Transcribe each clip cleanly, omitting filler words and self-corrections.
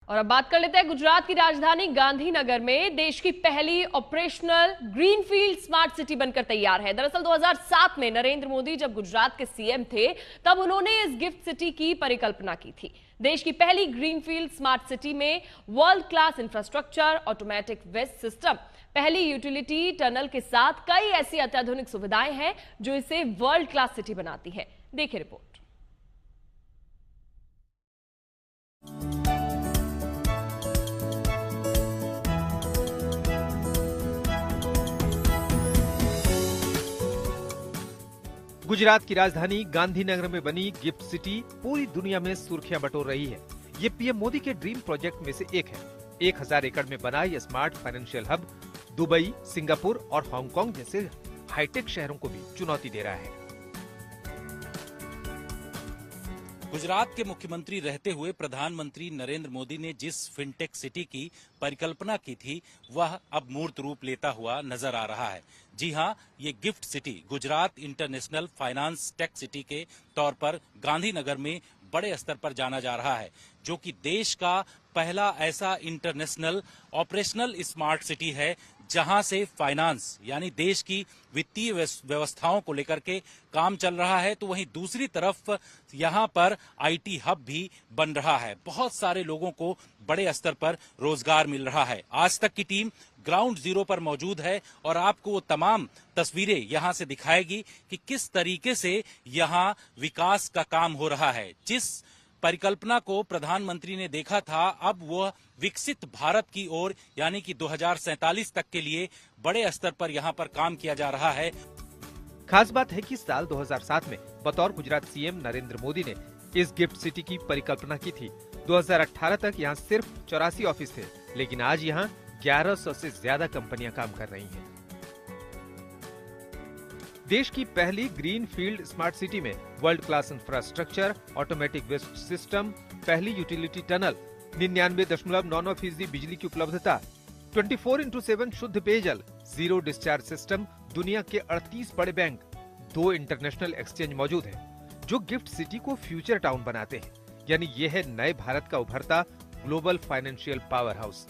और अब बात कर लेते हैं गुजरात की राजधानी गांधीनगर में देश की पहली ऑपरेशनल ग्रीनफील्ड स्मार्ट सिटी बनकर तैयार है। दरअसल 2007 में नरेंद्र मोदी जब गुजरात के सीएम थे तब उन्होंने इस गिफ्ट सिटी की परिकल्पना की थी। देश की पहली ग्रीनफील्ड स्मार्ट सिटी में world class infrastructure, automatic waste system, पहली यूटिलिटी टनल के साथ कई ऐसी अत्याधुनिक सुविधाएं हैं जो इसे वर्ल्ड क्लास सिटी बनाती है। देखिए रिपोर्ट। गुजरात की राजधानी गांधीनगर में बनी गिफ्ट सिटी पूरी दुनिया में सुर्खियां बटोर रही है। ये पीएम मोदी के ड्रीम प्रोजेक्ट में से एक है। 1000 एकड़ में बना ये smart financial hub Dubai, Singapore और हांगकांग जैसे हाईटेक शहरों को भी चुनौती दे रहा है। गुजरात के मुख्यमंत्री रहते हुए प्रधानमंत्री नरेंद्र मोदी ने जिस फिनटेक सिटी की परिकल्पना की थी वह अब मूर्त रूप लेता हुआ नजर आ रहा है। जी हां, ये gift city Gujarat international finance tech city के तौर पर गांधीनगर में बड़े स्तर पर जाना जा रहा है, जो कि देश का पहला ऐसा इंटरनेशनल ऑपरेशनल स्मार्ट सिटी है जहां से फाइनेंस यानी देश की वित्तीय व्यवस्थाओं को लेकर के काम चल रहा है, तो वहीं दूसरी तरफ यहां पर आईटी हब भी बन रहा है। बहुत सारे लोगों को बड़े स्तर पर रोजगार मिल रहा है। आज तक की टीम ग्राउंड जीरो पर मौजूद है और आपको वो तमाम तस्वीरें यहां से दिखाएगी कि किस तरीके से यहां विकास का काम हो रहा है। जिस परिकल्पना को प्रधानमंत्री ने देखा था, अब वह विकसित भारत की ओर यानी कि 2047 तक के लिए बड़े स्तर पर यहां पर काम किया जा रहा है। खास बात है कि साल 2007 में बतौर गुजरात सीएम नरेंद्र मोदी ने इस गिफ्ट सिटी की परिकल्पना की थी। 2018 तक यहाँ सिर्फ 84 ऑफिस थे, लेकिन आज यहाँ 1100 से ज्यादा कंपनियां काम कर रही हैं। देश की पहली ग्रीन फील्ड स्मार्ट सिटी में world class infrastructure, automatic waste system, पहली यूटिलिटी टनल, 99.99% बिजली की उपलब्धता, 24x7 शुद्ध पेयजल, जीरो डिस्चार्ज सिस्टम, दुनिया के 38 बड़े बैंक, 2 इंटरनेशनल एक्सचेंज मौजूद हैं, जो गिफ्ट सिटी को फ्यूचर टाउन बनाते हैं। यानी ये है नए भारत का उभरता ग्लोबल फाइनेंशियल पावर हाउस।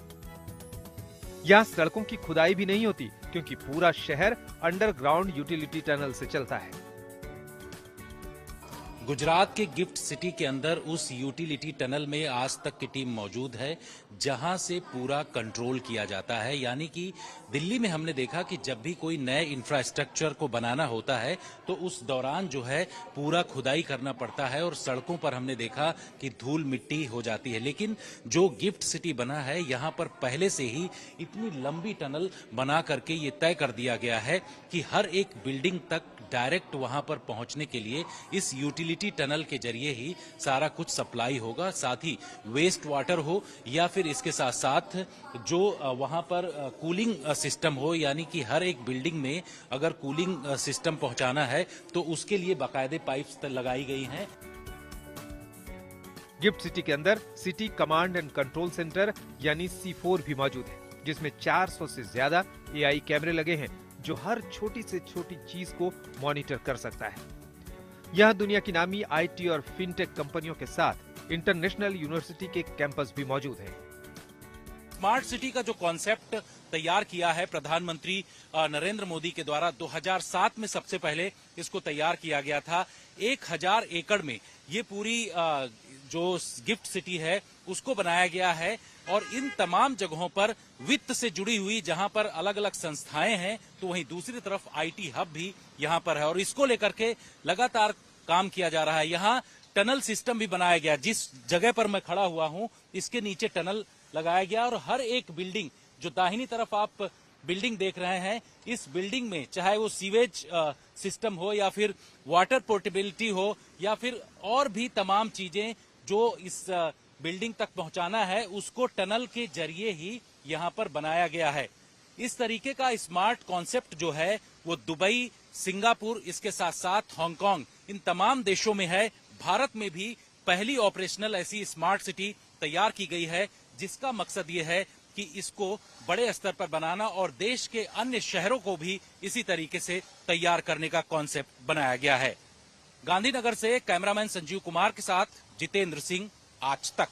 यहाँ सड़कों की खुदाई भी नहीं होती, क्योंकि पूरा शहर अंडरग्राउंड यूटिलिटी टनल से चलता है। गुजरात के गिफ्ट सिटी के अंदर उस यूटिलिटी टनल में आज तक की टीम मौजूद है जहां से पूरा कंट्रोल किया जाता है। यानी कि दिल्ली में हमने देखा कि जब भी कोई नए इंफ्रास्ट्रक्चर को बनाना होता है तो उस दौरान जो है पूरा खुदाई करना पड़ता है और सड़कों पर हमने देखा कि धूल मिट्टी हो जाती है। लेकिन जो गिफ्ट सिटी बना है यहाँ पर पहले से ही इतनी लंबी टनल बना करके ये तय कर दिया गया है कि हर एक बिल्डिंग तक डायरेक्ट वहां पर पहुंचने के लिए इस यूटिलिटी टनल के जरिए ही सारा कुछ सप्लाई होगा। साथ ही वेस्ट वाटर हो या फिर इसके साथ साथ जो वहां पर कूलिंग सिस्टम हो, यानी कि हर एक बिल्डिंग में अगर कूलिंग सिस्टम पहुंचाना है तो उसके लिए बाकायदे पाइप्स लगाई गई हैं। गिफ्ट सिटी के अंदर city command and control centre यानी C4 भी मौजूद है, जिसमें 400 से ज्यादा AI कैमरे लगे हैं जो हर छोटी से छोटी चीज को मॉनिटर कर सकता है। यहाँ दुनिया की नामी IT और फिनटेक कंपनियों के साथ इंटरनेशनल यूनिवर्सिटी के कैंपस भी मौजूद हैं। स्मार्ट सिटी का जो कॉन्सेप्ट तैयार किया है प्रधानमंत्री नरेंद्र मोदी के द्वारा 2007 में सबसे पहले इसको तैयार किया गया था। 1000 एकड़ में ये पूरी जो गिफ्ट सिटी है उसको बनाया गया है और इन तमाम जगहों पर वित्त से जुड़ी हुई जहां पर अलग अलग संस्थाएं हैं, तो वहीं दूसरी तरफ IT हब भी यहां पर है और इसको लेकर के लगातार काम किया जा रहा है। यहां टनल सिस्टम भी बनाया गया। जिस जगह पर मैं खड़ा हुआ हूं इसके नीचे टनल लगाया गया और हर एक बिल्डिंग, जो दाहिनी तरफ आप बिल्डिंग देख रहे हैं, इस बिल्डिंग में चाहे वो सीवेज सिस्टम हो या फिर वाटर पोर्टेबिलिटी हो या फिर और भी तमाम चीजें जो इस बिल्डिंग तक पहुंचाना है, उसको टनल के जरिए ही यहां पर बनाया गया है। इस तरीके का स्मार्ट कॉन्सेप्ट जो है वो दुबई, सिंगापुर, इसके साथ साथ हांगकांग, इन तमाम देशों में है। भारत में भी पहली ऑपरेशनल ऐसी स्मार्ट सिटी तैयार की गई है, जिसका मकसद ये है कि इसको बड़े स्तर पर बनाना और देश के अन्य शहरों को भी इसी तरीके से तैयार करने का कॉन्सेप्ट बनाया गया है। गांधीनगर से कैमरामैन संजीव कुमार के साथ जितेंद्र सिंह, आज तक।